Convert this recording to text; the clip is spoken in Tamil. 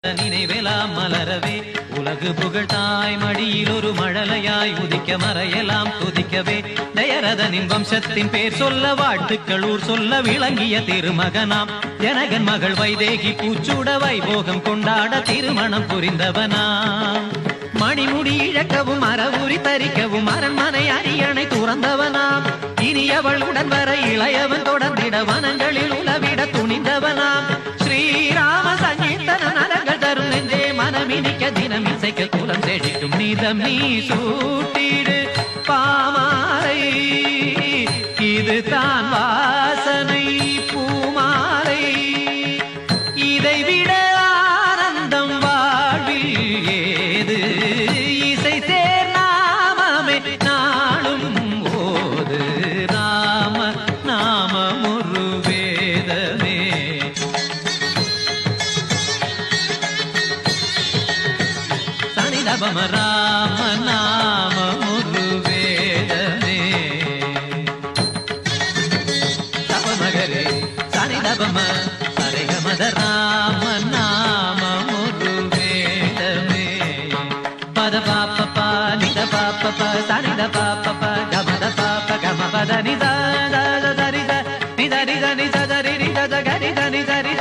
நினைவெல்லாம் மலரவே உலகு புகழ் தாய் மடியில் ஒரு மழலையாய் உதிக்க மறையெல்லாம் துதிக்கவே தயரதனின் வம்சத்தின் பேர் சொல்ல வாழ்த்துக்கள் ஊர் சொல்ல விளங்கிய திருமகனாம் ஜனகன் மகள் வைதேகி பூச்சூட வைபோகம் கொண்டாட திருமணம் புரிந்தவனாம் மணிமுடி இழக்கவும் அறவுரி தரிக்கவும் அரண்மனை அரியணை துறந்தவனாம் இனி அவளுடன் வர இளையவன் தொடர்ந்திட வனங்களில் உலவிட துணிந்தவனாம் ஸ்ரீராம சங்கீர்த்தன நரங்கள் தரும் நெஞ்சே மனமினிக்க தினம் இசைக்க குலம் செழிக்கும் நீதம் நீ சூட்டிடு பாமாலை இது தான் வாசனை பூமாலை இதை விட ஆனந்தம் வாழ்வில் ஏது இசை சேர் நாமமே நாளும் ஓது ராம நாமம் ஒரு வேதமே சனிதபம ராம நாமம் ஒரு வேதமே தபமகரே சனிதபம சரிகமத ராம நாமம் ஒரு வேதமே பத பாப்ப நித பாப்ப சனித பாப்ப கமத பாப்ப கம பத நித தரித நித நித நித தரி நித கரித நிதரி